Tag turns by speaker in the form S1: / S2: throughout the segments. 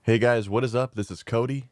S1: Hey guys, what is up? This is Cody,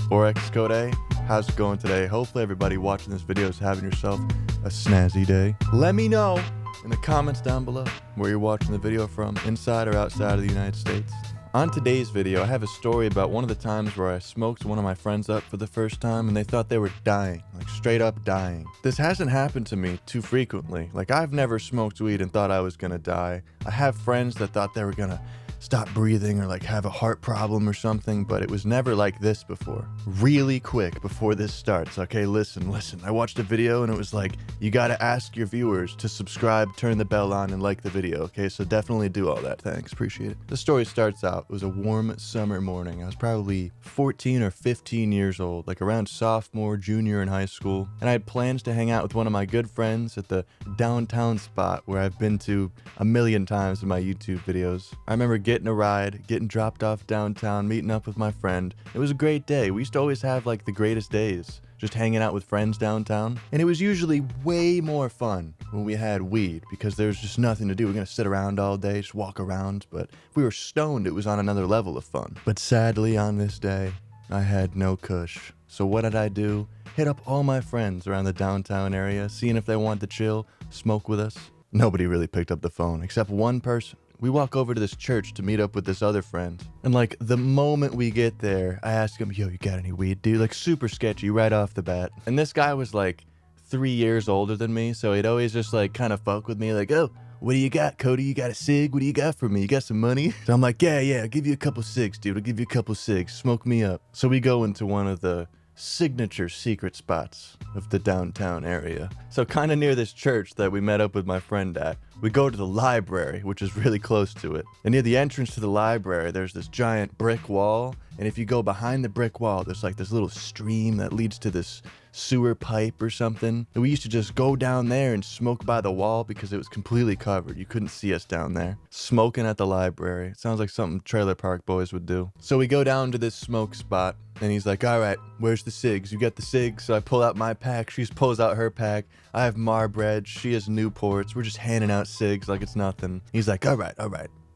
S1: or xCodeh. How's it going today? Hopefully everybody watching this video is having yourself a snazzy day. Let me know in the comments down below where you're watching the video from, inside or outside of the United States. On today's video, I have a story about one of the times where I smoked one of my friends up for the first time and they thought they were dying, like straight up dying. This hasn't happened to me too frequently. Like, I've never smoked weed and thought I was gonna die. I have friends that thought they were gonna stop breathing or like have a heart problem or something, but it was never like this before. Really quick before this starts, okay, listen. I watched a video and it was like, you gotta ask your viewers to subscribe, turn the bell on, and like the video, okay? So definitely do all that, thanks, appreciate it. The story starts out, it was a warm summer morning. I was probably 14 or 15 years old, like around sophomore, junior in high school, and I had plans to hang out with one of my good friends at the downtown spot where I've been to a million times in my YouTube videos. I remember getting a ride, getting dropped off downtown, meeting up with my friend. It was a great day. We used to always have like the greatest days, just hanging out with friends downtown. And it was usually way more fun when we had weed because there was just nothing to do. We're gonna sit around all day, just walk around. But if we were stoned, it was on another level of fun. But sadly on this day, I had no kush. So what did I do? Hit up all my friends around the downtown area, seeing if they wanted to chill, smoke with us. Nobody really picked up the phone, except one person. We walk over to this church to meet up with this other friend. And like the moment we get there, I ask him, yo, you got any weed, dude? Like super sketchy right off the bat. And this guy was like 3 years older than me. So he'd always just like kind of fuck with me like, oh, what do you got, Cody? You got a cig? What do you got for me? You got some money? So I'm like, yeah, I'll give you a couple cigs, dude. I'll give you a couple cigs. Smoke me up. So we go into one of the signature secret spots of the downtown area. So kind of near this church that we met up with my friend at, we go to the library, which is really close to it. And near the entrance to the library, there's this giant brick wall. And if you go behind the brick wall, there's like this little stream that leads to this sewer pipe or something. And we used to just go down there and smoke by the wall because it was completely covered. You couldn't see us down there. Smoking at the library. It sounds like something Trailer Park Boys would do. So we go down to this smoke spot and he's like, all right, where's the cigs? You got the cigs? So I pull out my pack. She pulls out her pack. I have Marbred. She has Newports. We're just handing out cigs like it's nothing. He's like, all right.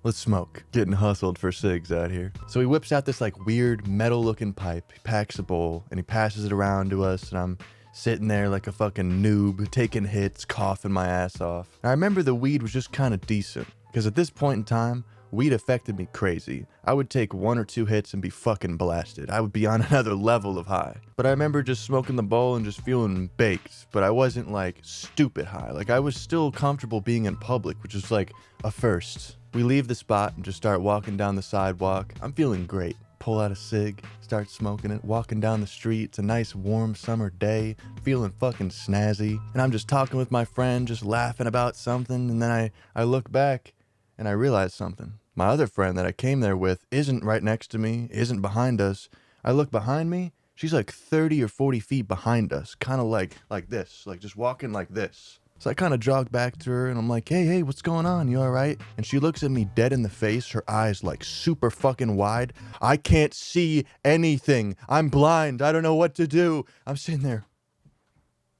S1: Let's smoke. Getting hustled for cigs out here. So he whips out this like weird metal looking pipe. He packs a bowl and he passes it around to us, and I'm sitting there like a fucking noob, taking hits, coughing my ass off. And I remember the weed was just kind of decent because at this point in time, weed affected me crazy. I would take 1 or 2 hits and be fucking blasted. I would be on another level of high. But I remember just smoking the bowl and just feeling baked, but I wasn't like stupid high. Like I was still comfortable being in public, which is like a first. We leave the spot and just start walking down the sidewalk. I'm feeling great. Pull out a cig, start smoking it, walking down the street. It's a nice warm summer day, feeling fucking snazzy. And I'm just talking with my friend, just laughing about something. And then I look back and I realize something. My other friend that I came there with isn't right next to me, isn't behind us. I look behind me, she's like 30 or 40 feet behind us, kind of like this, like just walking like this. So I kind of jog back to her and I'm like, hey, what's going on? You all right? And she looks at me dead in the face, her eyes like super fucking wide. I can't see anything. I'm blind. I don't know what to do. I'm sitting there.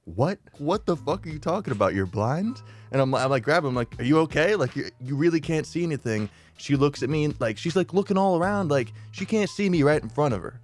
S1: What the fuck are you talking about? You're blind? And I'm like grabbing him, like, are you okay? Like you really can't see anything. She looks at me and like she's like looking all around, like she can't see me right in front of her.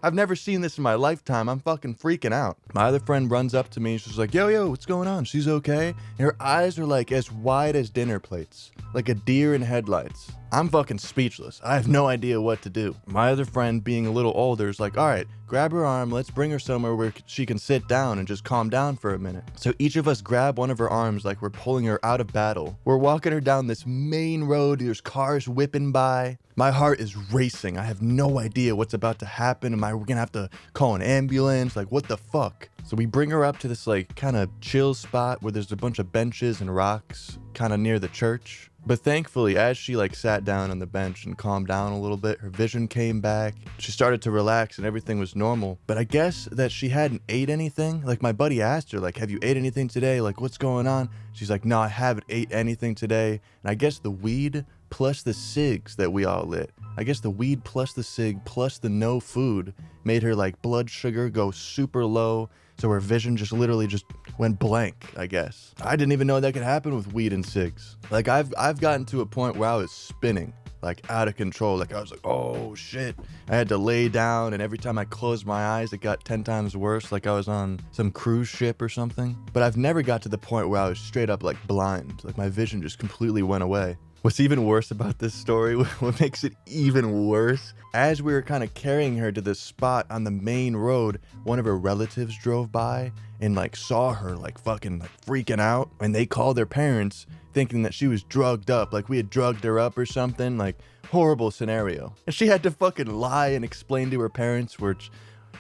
S1: I've never seen this in my lifetime. I'm fucking freaking out. My other friend runs up to me and she's like, yo, what's going on? She's okay. And her eyes are like as wide as dinner plates, like a deer in headlights. I'm fucking speechless. I have no idea what to do. My other friend, being a little older, is like, all right, grab her arm. Let's bring her somewhere where she can sit down and just calm down for a minute. So each of us grab one of her arms like we're pulling her out of battle. We're walking her down this main road. There's cars whipping by. My heart is racing. I have no idea what's about to happen. We're gonna have to call an ambulance? Like, what the fuck? So we bring her up to this like kind of chill spot where there's a bunch of benches and rocks kind of near the church. But thankfully, as she like sat down on the bench and calmed down a little bit, her vision came back. She started to relax and everything was normal. But I guess that she hadn't ate anything. Like my buddy asked her, like, have you ate anything today? Like, what's going on? She's like, no, I haven't ate anything today. And I guess the weed plus the cigs that we all lit, I guess the weed plus the cig plus the no food made her like blood sugar go super low. So her vision just literally just went blank, I guess. I didn't even know that could happen with weed and cigs. Like I've gotten to a point where I was spinning. like out of control. Like I was like, oh shit. I had to lay down, and every time I closed my eyes, it got 10 times worse, like I was on some cruise ship or something. But I've never got to the point where I was straight up like blind. Like my vision just completely went away. What's even worse about this story, what makes it even worse, as we were kind of carrying her to this spot on the main road, one of her relatives drove by and like saw her like fucking like freaking out, and they called their parents thinking that she was drugged up, like we had drugged her up or something. Like horrible scenario. And she had to fucking lie and explain to her parents, which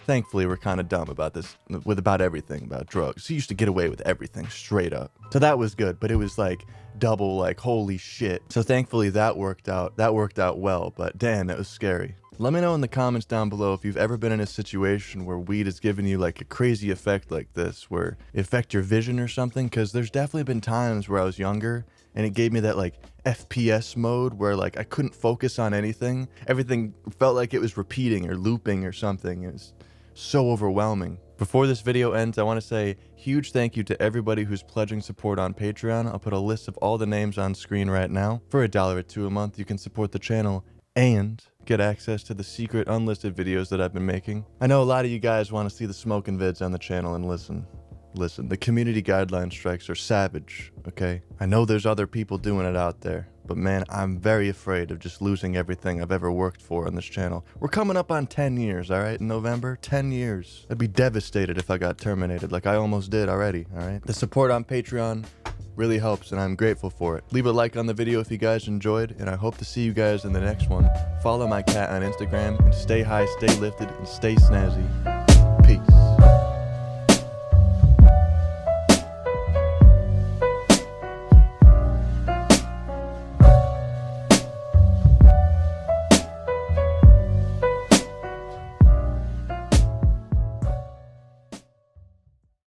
S1: thankfully we're kind of dumb about this, about everything about drugs. She used to get away with everything straight up. So that was good, but it was like double like holy shit. So thankfully that worked out well, but damn, that was scary. Let me know in the comments down below if you've ever been in a situation where weed has given you like a crazy effect like this, where it affect your vision or something, because there's definitely been times where I was younger and it gave me that like FPS mode where like I couldn't focus on anything. Everything felt like it was repeating or looping or something. It was so overwhelming. Before this video ends, I want to say huge thank you to everybody who's pledging support on Patreon. I'll put a list of all the names on screen right now. For $1 or $2 a month, you can support the channel and get access to the secret unlisted videos that I've been making. I know a lot of you guys want to see the smoking vids on the channel, and listen, the community guideline strikes are savage, okay? I know there's other people doing it out there, but man, I'm very afraid of just losing everything I've ever worked for on this channel. We're coming up on 10 years, all right, in November, 10 years. I'd be devastated if I got terminated like I almost did already, all right? The support on Patreon really helps, and I'm grateful for it. Leave a like on the video if you guys enjoyed, and I hope to see you guys in the next one. Follow my cat on Instagram, and stay high, stay lifted, and stay snazzy.